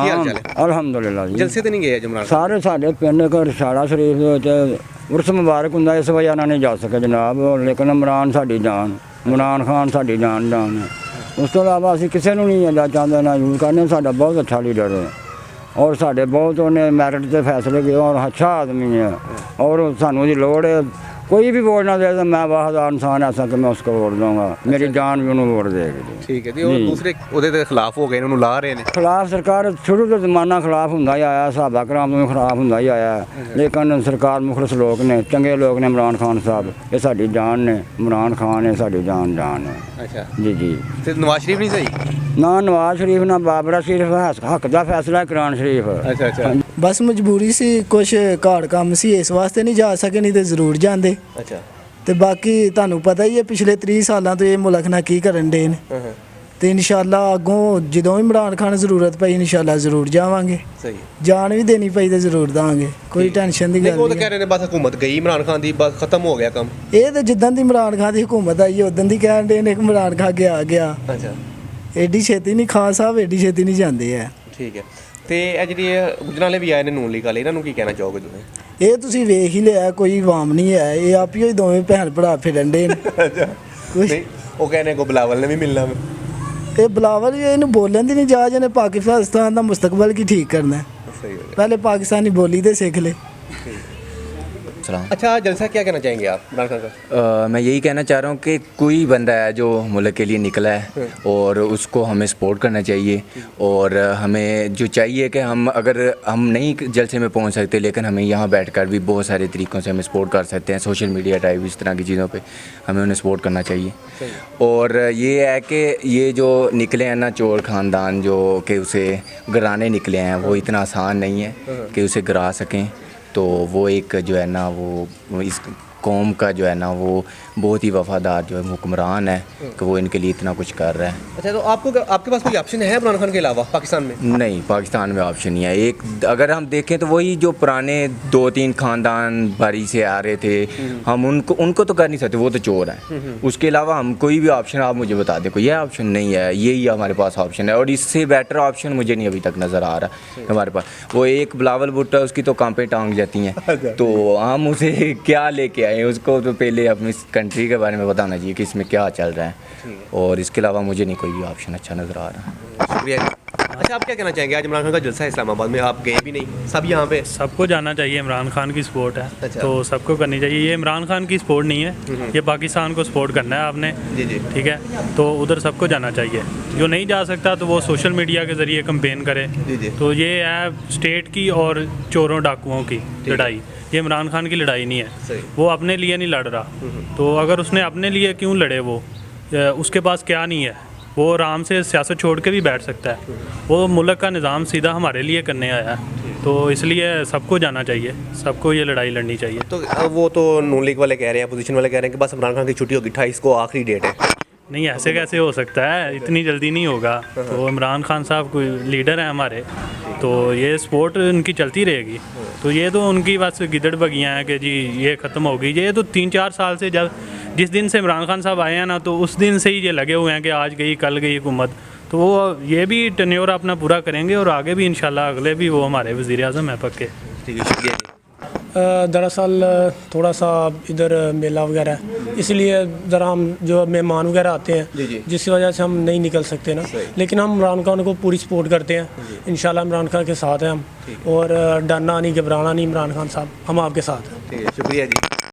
ਕੀ ਹਾਲ ਚਾਲ ਹੈ? ਅਲਹਮਦੁਲਿਲਾ ਜੀ। ਜਲਸੇ ਤੇ ਨਹੀਂ ਗਏ ਜਮਰਾਨ? ਸਾਰੇ ਸਾਡੇ ਪਿੰਡ ਰਸਾਲਾ ਸ਼ਰੀਫ ਦੇ ਵਿੱਚ ਉਰਸ ਮੁਬਾਰਕ ਹੁੰਦਾ, ਇਸ ਵਜ੍ਹਾ ਨਾਲ ਨਹੀਂ ਜਾ ਸਕੇ ਜਨਾਬ। ਲੇਕਿਨ ਇਮਰਾਨ ਸਾਡੀ ਜਾਨ, ਇਮਰਾਨ ਖਾਨ ਸਾਡੀ ਜਾਨ ਹੈ। ਉਸ ਤੋਂ ਇਲਾਵਾ ਅਸੀਂ ਕਿਸੇ ਨੂੰ ਨਹੀਂ ਅੱਲਾ ਚਾਹੁੰਦੇ ਨਾ ਯੂਜ਼ ਕਰਨੇ। ਸਾਡਾ ਬਹੁਤ ਅੱਛਾ ਲੀਡਰ ਹੈ ਔਰ ਸਾਡੇ ਬਹੁਤ ਉਹਨੇ ਮੈਰਿਟ ਦੇ ਫੈਸਲੇ ਕੀਤੇ ਔਰ ਅੱਛਾ ਆਦਮੀ ਹੈ ਔਰ ਸਾਨੂੰ ਉਹਦੀ ਲੋੜ है। कोई भी वोट ना दे तो मैं वाहदार इंसान ऐसा कि मैं उसको वोट दूंगा, मेरी जान भी उन्होंने वोट देगी। ठीक है जी। और दूसरे ਉਹਦੇ ਦੇ ਖਿਲਾਫ ਹੋ ਗਏ, ਉਹਨੂੰ ਲਾ ਰਹੇ ਨੇ खिलाफ सरकार शुरू तो जमाना खिलाफ ਹੁੰਦਾ ਹੀ ਆਇਆ, ਸਹਾਬਾ ਕਰਾਮ ਨੂੰ ਖਿਲਾਫ ਹੁੰਦਾ ਹੀ ਆਇਆ, ਲੇਕਿਨ ਸਰਕਾਰ ਮੁਖਲਸ ਲੋਕ ਨੇ, ਚੰਗੇ ਲੋਕ ਨੇ। ਇਮਰਾਨ ਖਾਨ ਸਾਹਿਬ ਇਹ ਸਾਡੀ ਜਾਨ ਨੇ, ਇਮਰਾਨ ਖਾਨ ਇਹ ਸਾਡੀ ਜਾਨ ਹੈ। ਅੱਛਾ ਜੀ ਜੀ। ਤੇ ਨਵਾਜ਼ ਸ਼ਰੀਫ ਨਹੀਂ ਸਹੀ? ਨਾ ਨਵਾਜ਼ ਸ਼ਰੀਫ ਨਾ ਬਾਬਰਾ ਸ਼ਰੀਫ, ਹੱਕ ਦਾ ਫੈਸਲਾ ਕੁਰਾਨ ਸ਼ਰੀਫ। ਅੱਛਾ ਅੱਛਾ। ਬਸ ਮਜਬੂਰੀ ਸੀ, ਕੁਛ ਘਾੜ ਕੰਮ ਸੀ, ਇਸ ਵਾਸਤੇ ਨਹੀਂ ਜਾ ਸਕੇ, ਨਹੀਂ ਤੇ ਜ਼ਰੂਰ ਜਾਂਦੇ। ਅੱਛਾ। ਤੇ ਬਾਕੀ ਤੁਹਾਨੂੰ ਪਤਾ ਹੀ ਹੈ ਪਿਛਲੇ 30 ਸਾਲਾਂ ਤੋਂ ਇਹ ਮੁਲਕ ਨਾਲ ਕੀ ਕਰਨ ਦੇ ਨੇ। ਤੇ ਇਨਸ਼ਾਅੱਲਾ ਅੱਗੋਂ ਜਦੋਂ ਇਮਰਾਨ ਖਾਨ ਜ਼ਰੂਰਤ ਪਈ ਇਨਸ਼ਾਅੱਲਾ ਜ਼ਰੂਰ ਜਾਵਾਂਗੇ। ਸਹੀ। ਜਾਨ ਵੀ ਦੇਣੀ ਪਈ ਤੇ ਜ਼ਰੂਰ ਦਾਂਗੇ, ਕੋਈ ਟੈਨਸ਼ਨ ਦੀ ਗੱਲ ਨਹੀਂ। ਉਹ ਤਾਂ ਨਹੀਂ। ਕਹਿ ਰਹੇ ਨੇ ਬਸ ਹਕੂਮਤ ਗਈ ਇਮਰਾਨ ਖਾਨ ਦੀ, ਬਸ ਖਤਮ ਹੋ ਗਿਆ ਕੰਮ। ਇਹ ਤਾਂ ਜਿੱਦਾਂ ਦੀ ਇਮਰਾਨ ਖਾਨ ਦੀ ਹਕੂਮਤ ਆਈ ਉਦੋਂ ਦੀ ਕਹਿਣ ਦੇ ਨੇ ਇਮਰਾਨ ਖਾਨ ਗਿਆ। ਅੱਛਾ। ਐਡੀ ਛੇਤੀ ਨਹੀਂ, ਖਾਨ ਸਾਹਿਬ ਐਡੀ ਛੇਤੀ ਨਹੀਂ ਜਾਂਦੇ ਆ। ਠੀਕ ਹੈ। ਤੇ ਇਹ ਜਿਹੜੀ ਗੁਜਰਾਲੇ ਵੀ ਆਏ ਨੇ ਨੂਨ ਲੀਗ ਵਾਲੇ, ਇਹਨਾਂ ਨੂੰ ਕੀ ਕਹਿਣਾ ਚਾਹੋਗੇ ਤੁਸੀਂ? ਇਹ ਤੁਸੀਂ ਵੇਖ ਹੀ ਲਿਆ, ਕੋਈ ਆਵਾਮ ਨਹੀਂ ਹੈ, ਇਹ ਆਪ ਹੀ ਦੋਵੇਂ ਭੈਣ ਭਰਾ ਫਿਰਨ ਦੇ ਨੇ। ਅੱਛਾ। ਨਹੀਂ ਉਹ ਕਹਿੰਦੇ ਕੋ ਬਲਾਵਲ ਨੇ ਵੀ ਮਿਲਣਾ ਵਾ। ਇਹ ਬਲਾਵਲ ਵੀ ਇਹਨੂੰ ਬੋਲਣ ਦੀ ਨਹੀਂ ਜਾਚ, ਇਹਨੇ ਪਾਕਿਸਤਾਨ ਦਾ ਮੁਸਤਕਬਲ ਕੀ ਠੀਕ करना है। सही हो पहले पाकिस्तानी बोली तो सीख ले। अच्छा, जलसा क्या कहना चाहेंगे आप इमरान खान का? मैं यही कहना चाह रहा हूँ कि कोई बंदा है जो मुल्क के लिए निकला है और उसको हमें सपोर्ट करना चाहिए। और हमें जो चाहिए कि हम अगर हम नहीं जलसे में पहुँच सकते, लेकिन हमें यहाँ बैठकर भी बहुत सारे तरीक़ों से हमें सपोर्ट कर सकते हैं। सोशल मीडिया टाइप इस तरह की चीज़ों पे हमें उन्हें सपोर्ट करना चाहिए। और ये है कि ये जो निकले हैं ना चोर ख़ानदान, जो कि उसे गिराने निकले हैं, वो इतना आसान नहीं है कि उसे गिरा सकें। तो वो एक जो है ना वो इस कौम का जो है ना वो बहुत ही वफ़ादार जो है हुक्मरान है कि वो इनके लिए इतना कुछ कर रहा है। अच्छा, तो आपके पास कोई ऑप्शन है इमरान खान के अलावा पाकिस्तान में? नहीं, पाकिस्तान में ऑप्शन नहीं है। एक अगर हम देखें तो वही जो पुराने 2-3 ख़ानदान बारी से आ रहे थे, हम उनको तो कर नहीं सकते, वो तो चोर हैं। उसके अलावा हम कोई भी ऑप्शन आप मुझे बता दें, कोई यह ऑप्शन नहीं है, यही हमारे पास ऑप्शन है। और इससे बेटर ऑप्शन मुझे नहीं अभी तक नज़र आ रहा हमारे पास। वो एक बिलावल भुट्टो है, उसकी तो कांपे टांग जाती हैं। तो हम उसे क्या लेके आए, उसको तो पहले अपनी कंट्री के बारे में बताना चाहिए कि इसमें क्या चल रहा है। और इसके अलावा मुझे नहीं कोई भी ऑप्शन अच्छा नज़र आ रहा। शुक्रिया। अच्छा, आप क्या कहना चाहेंगे? आज इमरान खान का जलसा है इस्लामाबाद में, आप गए भी नहीं, सब यहाँ पे। सबको जाना चाहिए, इमरान खान की सपोर्ट है। अच्छा। तो सबको करनी चाहिए। ये इमरान खान की सपोर्ट नहीं है, ये पाकिस्तान को सपोर्ट करना है आपने। जी जी। ठीक है, तो उधर सबको जाना चाहिए। जो नहीं जा सकता तो वो सोशल मीडिया के ज़रिए कंपेन करे। जी जी। तो ये है स्टेट की और चोरों डाकुओं की लड़ाई, ये इमरान खान की लड़ाई नहीं सही। है। वो अपने लिए नहीं लड़ रहा, तो अगर उसने अपने लिए क्यों लड़े, वो उसके पास क्या नहीं है, वो आराम से सियासत छोड़ के भी बैठ सकता है। वो मुल्क का निज़ाम सीधा हमारे लिए करने आया है, तो इसलिए सबको जाना चाहिए, सबको ये लड़ाई लड़नी चाहिए। तो वो तो नून लीग वाले कह रहे हैं, अपोजिशन वाले कह रहे हैं कि बस इमरान खान की छुट्टी होगी, 28 को आखिरी डेट है। नहीं, ऐसे कैसे हो सकता है, इतनी जल्दी नहीं होगा। तो इमरान खान साहब कोई लीडर हैं हमारे, तो ये सपोर्ट उनकी चलती रहेगी। तो ये तो उनकी बस गिदड़ बगियाँ हैं कि जी ये ख़त्म हो गई। ये तो 3-4 साल से, जब जिस दिन से इमरान खान साहब आए हैं ना, तो उस दिन से ही ये लगे हुए हैं कि आज गई कल गई हुकूमत। तो वो ये भी टेन्योर अपना पूरा करेंगे और आगे भी इंशाल्लाह अगले भी वो हमारे वज़ीर-ए-आज़म हैं पक्के। ठीक है, शुक्रिया। दरअसल थोड़ा सा इधर मेला वगैरह है, इसलिए ज़रा हम जो मेहमान वगैरह आते हैं, जी जी। जिसकी वजह से हम नहीं निकल सकते ना। लेकिन हम इमरान खान को पूरी सपोर्ट करते हैं। इंशाल्लाह इमरान खान के साथ हैं हम, और डरना नहीं, घबराना नहीं। इमरान खान साहब हम आपके साथ हैं। ठीक है, शुक्रिया जी।